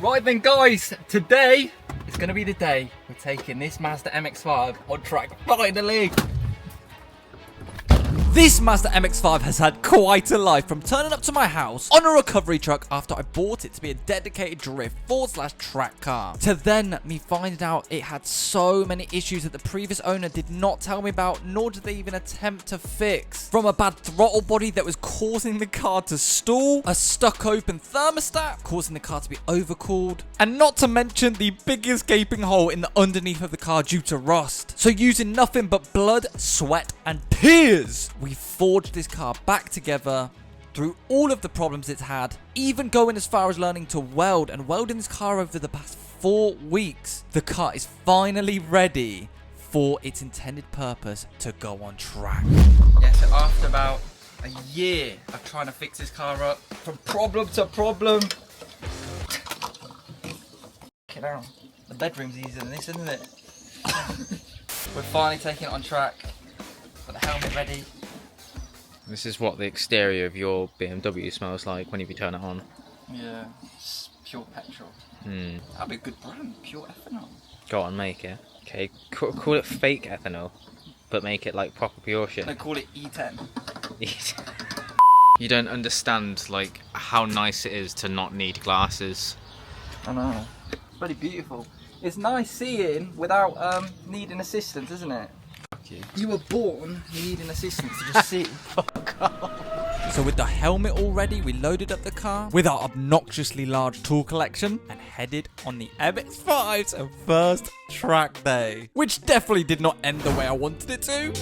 Right then guys, today is going to be the day we're taking this Mazda MX5 on track, finally! This Mazda MX5 has had quite a life, from turning up to my house on a recovery truck after I bought it to be a dedicated drift / track car, to then me finding out it had so many issues that the previous owner did not tell me about, nor did they even attempt to fix. From a bad throttle body that was causing the car to stall, a stuck open thermostat causing the car to be overcooled, and not to mention the biggest gaping hole in the underneath of the car due to rust. So using nothing but blood, sweat and tears, we forged this car back together through all of the problems it's had, even going as far as learning to weld and welding this car over the past 4 weeks. The car is finally ready for its intended purpose, to go on track. Yeah, so after about a year of trying to fix this car up, from problem to problem. Get out. The bedroom's easier than this, isn't it? We're finally taking it on track. Got the helmet ready. This is what the exterior of your BMW smells like when you turn it on. Yeah, it's pure petrol. That'd be a good brand, pure ethanol. Go on, make it. Okay, call it fake ethanol, but make it like proper pure shit. No, call it E10. You don't understand like how nice it is to not need glasses. I know. It's really beautiful. It's nice seeing without needing assistance, isn't it? You were born needing assistance to just see. So with the helmet all ready, we loaded up the car with our obnoxiously large tool collection and headed on the MX5's first track day, which definitely did not end the way I wanted it to.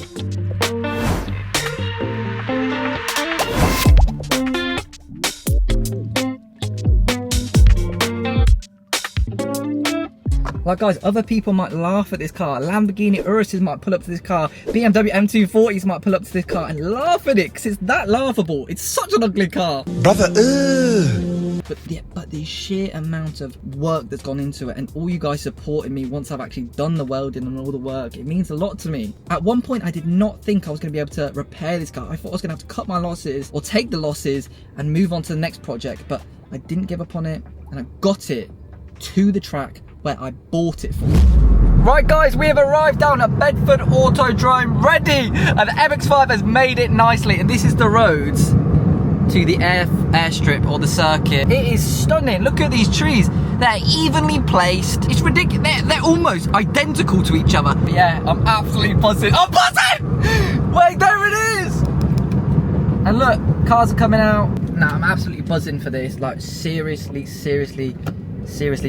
Like guys, other people might laugh at this car. Lamborghini Uruses might pull up to this car. BMW M240s might pull up to this car and laugh at it because it's that laughable. It's such an ugly car. Brother, But the sheer amount of work that's gone into it, and all you guys supporting me once I've actually done the welding and all the work, it means a lot to me. At one point, I did not think I was going to be able to repair this car. I thought I was going to have to cut my losses or take the losses and move on to the next project, but I didn't give up on it and I got it to the track where I bought it from. Right guys, we have arrived down at Bedford Autodrome ready, and the MX5 has made it nicely, and this is the roads to the airstrip or the circuit. It is stunning. Look at these trees. They're evenly placed. It's ridiculous. They're almost identical to each other. But yeah, I'm absolutely buzzing. I'm buzzing! Wait, there it is! And look, cars are coming out. Nah, I'm absolutely buzzing for this. Like seriously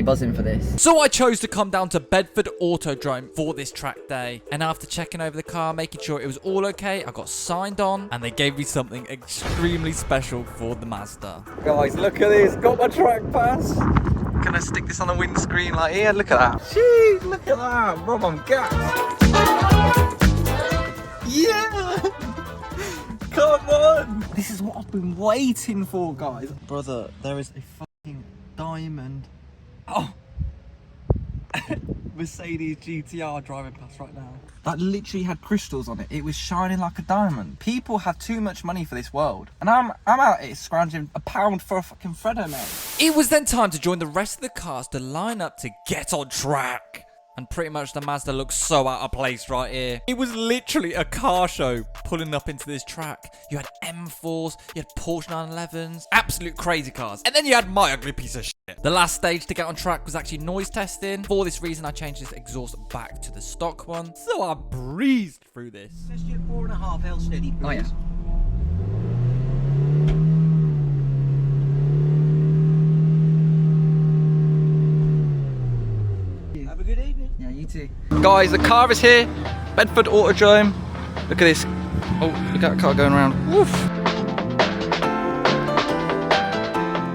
buzzing for this. So I chose to come down to Bedford Autodrome for this track day, and after checking over the car, making sure it was all okay, I got signed on and they gave me something extremely special for the Mazda. Guys, look at this. Got my track pass. Can I stick this on the windscreen like here? Look at that. Jeez, look at that. Rob, I'm gassed. Yeah! Come on! This is what I've been waiting for, guys. Brother, there is a fucking diamond. Oh, Mercedes GTR driving past right now. That literally had crystals on it. It was shining like a diamond. People have too much money for this world, and I'm out here scrounging £1 for a fucking Freddo, mate. It was then time to join the rest of the cars to line up to get on track. And pretty much the Mazda looks so out of place right here. It was literally a car show pulling up into this track. You had M4s, you had Porsche 911s, absolute crazy cars. And then you had my ugly piece of shit. The last stage to get on track was actually noise testing. For this reason, I changed this exhaust back to the stock one. So I breezed through this. let's do 4.5 L steady, please. Oh yeah. Have a good evening. Yeah, you too. Guys, the car is here. Bedford Autodrome. Look at this. Oh, look at that car going around. Woof.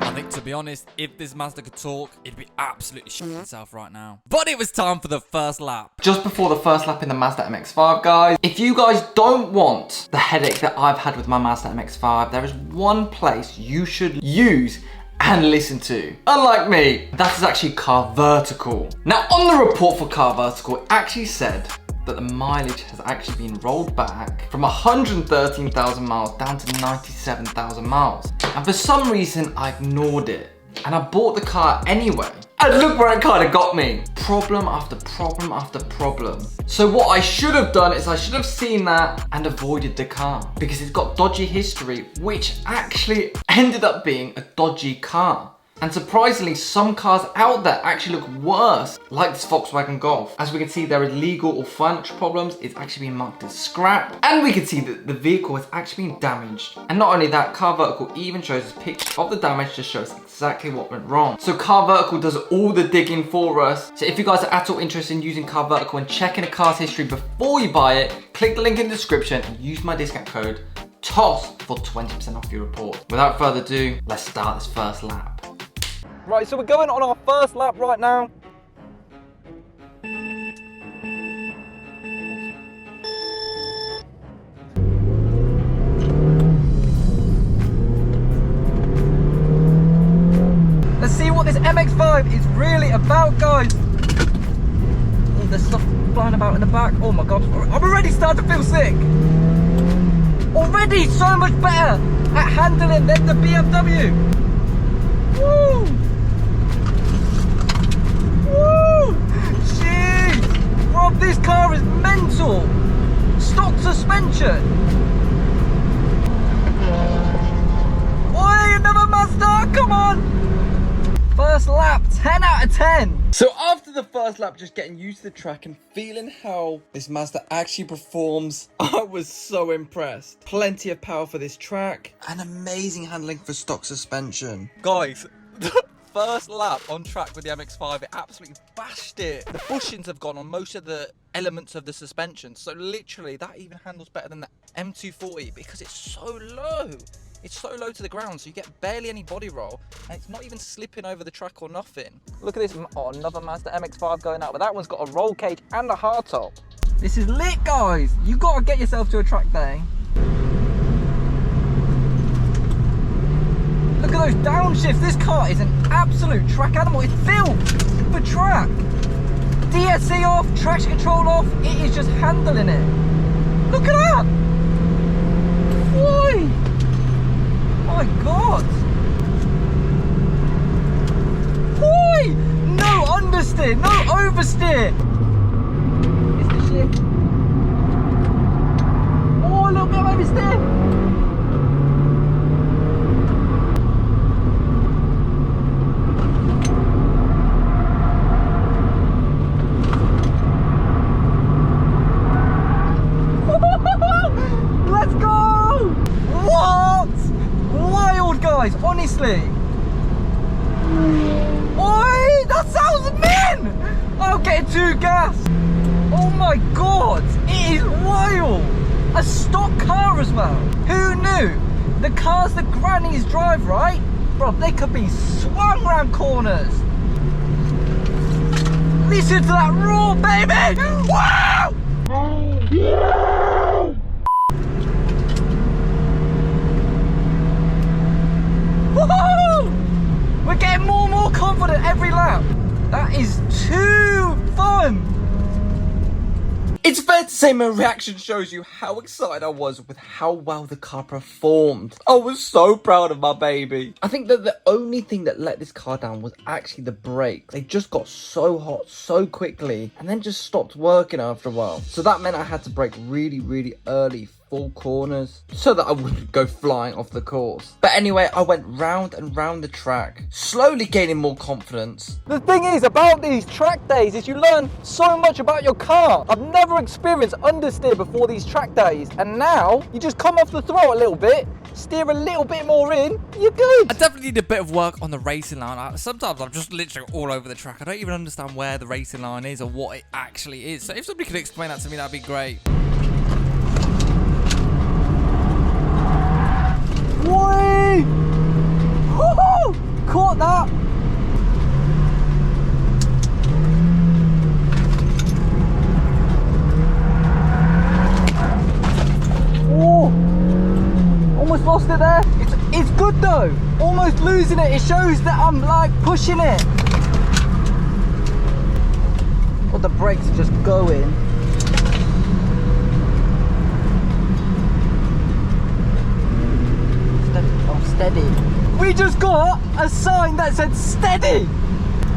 I think, to be honest, if this Mazda could talk, it'd be absolutely shitting itself right now. But it was time for the first lap. Just before the first lap in the Mazda MX-5, guys, if you guys don't want the headache that I've had with my Mazda MX-5, there is one place you should use and listen to. Unlike me, that is actually Car Vertical. Now, on the report for Car Vertical, it actually said that the mileage has actually been rolled back from 113,000 miles down to 97,000 miles. And for some reason, I ignored it. And I bought the car anyway. And look where it kind of got me. Problem after problem after problem. So what I should have done is I should have seen that and avoided the car, because it's got dodgy history, which actually ended up being a dodgy car. And surprisingly, some cars out there actually look worse, like this Volkswagen Golf. As we can see, there are legal or financial problems. It's actually been marked as scrap. And we can see that the vehicle has actually been damaged. And not only that, Car Vertical even shows us pictures of the damage to show us exactly what went wrong. So Car Vertical does all the digging for us. So if you guys are at all interested in using Car Vertical and checking a car's history before you buy it, click the link in the description and use my discount code TOSS for 20% off your report. Without further ado, let's start this first lap. Right, so we're going on our first lap right now. Let's see what this MX5 is really about, guys. Oh, there's stuff flying about in the back. Oh my God, I'm already starting to feel sick. Already so much better at handling than the BMW. Woo! Woo! Jeez! Bro, this car is mental! Stock suspension! Oi, another Mazda! Come on! First lap, 10 out of 10! So after the first lap, just getting used to the track and feeling how this Mazda actually performs, I was so impressed. Plenty of power for this track and amazing handling for stock suspension. Guys, first lap on track with the MX5, it absolutely bashed it. The bushings have gone on most of the elements of the suspension, so literally that even handles better than the M240 because it's so low. It's so low to the ground, so you get barely any body roll, and it's not even slipping over the track or nothing. Look at this, oh, another Mazda MX-5 going out, but that one's got a roll cage and a hardtop. This is lit, guys. You gotta get yourself to a track day. Look at those downshifts. This car is an absolute track animal. It's built for track. DSC off, traction control off. It is just handling it. Look at that. Why? My God. Why? No understeer, no oversteer. It's the shit. Oh, a little bit of oversteer. Let's go! What? Wild, guys, honestly. Oi, that sounds min! I'm getting too gassed. Oh my God, it is wild. A stock car as well. Who knew? The cars that grannies drive, right? Bro, they could be swung round corners. Listen to that roar, baby! Wow! Woohoo! We're getting more and more confident every lap. That is too fun. It's fair to say my reaction shows you how excited I was with how well the car performed. I was so proud of my baby. I think that the only thing that let this car down was actually the brakes. They just got so hot so quickly and then just stopped working after a while. So that meant I had to brake really, really early, full corners, so that I wouldn't go flying off the course. But anyway, I went round and round the track, slowly gaining more confidence. The thing is about these track days is you learn so much about your car. I've never experienced understeer before these track days, and now you just come off the throttle a little bit, steer a little bit more in, you're good. I definitely need a bit of work on the racing line. Sometimes I'm just literally all over the track. I don't even understand where the racing line is or what it actually is. So if somebody could explain that to me, that'd be great. Whee! Woohoo! Caught that! Oh! Almost lost it there. It's good though. Almost losing it. It shows that I'm like pushing it. But the brakes are just going. Steady. We just got a sign that said steady.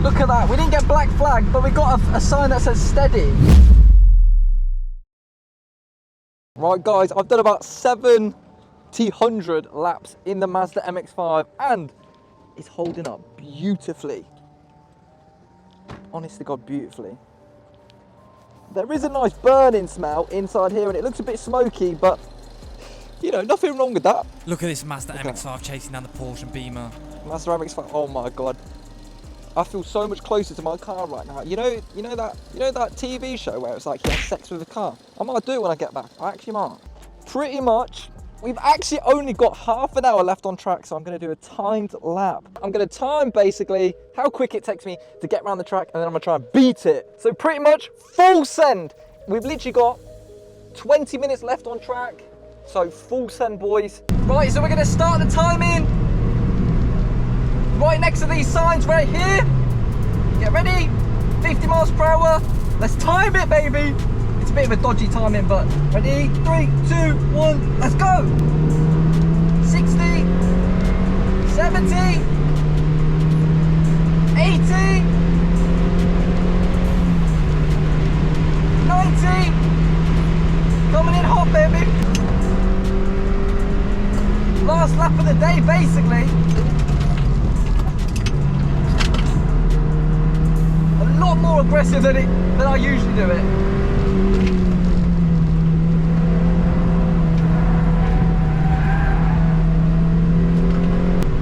Look at that. We didn't get black flag, but we got a sign that says steady. Right, guys, I've done about 700 laps in the Mazda MX-5 and it's holding up beautifully. Honest to God, beautifully. There is a nice burning smell inside here and it looks a bit smoky, but you know, nothing wrong with that. Look at this Mazda MX-5 chasing down the Porsche and Beamer. Mazda MX-5, oh my God. I feel so much closer to my car right now. You know that TV show where it's like you have sex with a car? I might do it when I get back. I actually might. Pretty much, we've actually only got half an hour left on track, so I'm going to do a timed lap. I'm going to time basically how quick it takes me to get around the track, and then I'm going to try and beat it. So pretty much full send. We've literally got 20 minutes left on track, so full send, boys. Right, so we're going to start the timing right next to these signs right here. Get ready, 50 miles per hour. Let's time it, baby. It's a bit of a dodgy timing, but ready? 3, 2, 1, let's go. 60, 70, 80, 90. Coming in hot, baby. Last lap of the day, basically. A lot more aggressive than I usually do it.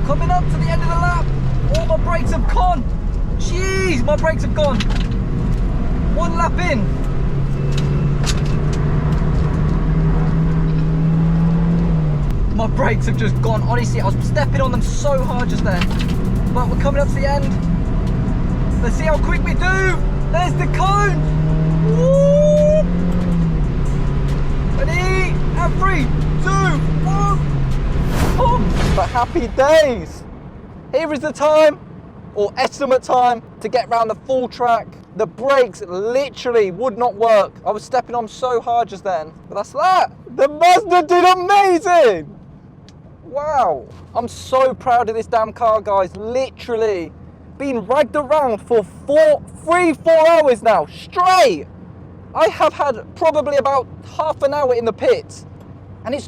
Coming up to the end of the lap. All my brakes have gone. Jeez, my brakes have gone. One lap in. My brakes have just gone. Honestly, I was stepping on them so hard just then. But we're coming up to the end. Let's see how quick we do. There's the cone. Woo! Ready? And 3, 2, 1. Oh, but happy days. Here is the time, or estimate time, to get round the full track. The brakes literally would not work. I was stepping on so hard just then. But that's that. The Mazda did amazing. Wow. I'm so proud of this damn car, guys. Literally. Been dragged around for 4 hours now, straight. I have had probably about half an hour in the pits, and it's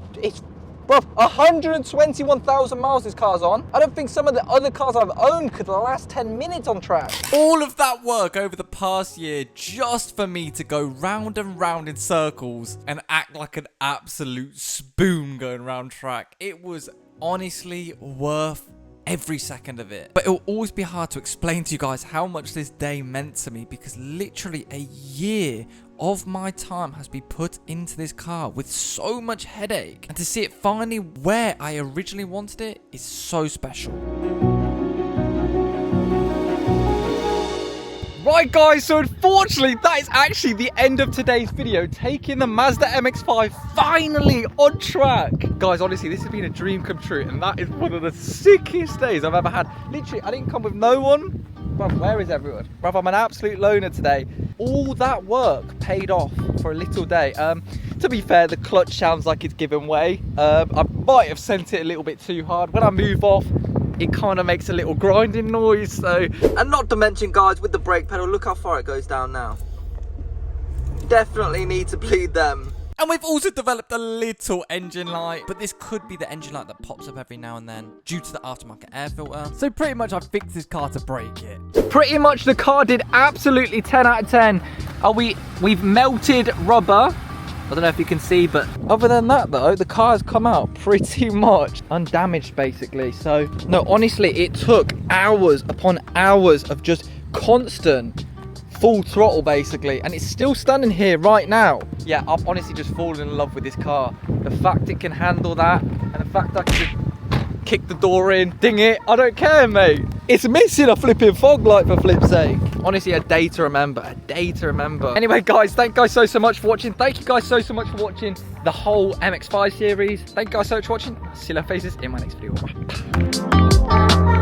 bro, 121,000 miles this car's on. I don't think some of the other cars I've owned could last 10 minutes on track. All of that work over the past year just for me to go round and round in circles and act like an absolute spoon going round track. It was honestly worth every second of it. But it will always be hard to explain to you guys how much this day meant to me, because literally a year of my time has been put into this car with so much headache, and to see it finally where I originally wanted it is so special. Right, guys, so unfortunately that is actually the end of today's video, taking the Mazda MX-5 finally on track. Guys, honestly, this has been a dream come true, and that is one of the sickest days I've ever had. Literally, I didn't come with no one. Bruv, where is everyone? Bruv, I'm an absolute loner today. All that work paid off for a little day. To be fair, the clutch sounds like it's given way. I might have sent it a little bit too hard. When I move off, it kind of makes a little grinding noise. So, and not to mention, guys, with the brake pedal, look how far it goes down now. Definitely need to bleed them. And we've also developed a little engine light, but this could be the engine light that pops up every now and then due to the aftermarket air filter. So pretty much I fixed this car to break it. Pretty much the car did absolutely 10 out of 10. We've melted rubber. I don't know if you can see, but other than that though, the car has come out pretty much undamaged basically. So no, honestly, it took hours upon hours of just constant full throttle basically, and it's still standing here right now. Yeah, I've honestly just fallen in love with this car. The fact it can handle that, and the fact I can just kick the door in, ding it, I don't care, mate. It's missing a flipping fog light, for flip's sake. Honestly, a day to remember, a day to remember. Anyway, guys, thank you guys so much for watching. Thank you guys so much for watching the whole MX-5 series. Thank you guys so much for watching. See you later, faces, in my next video. Bye.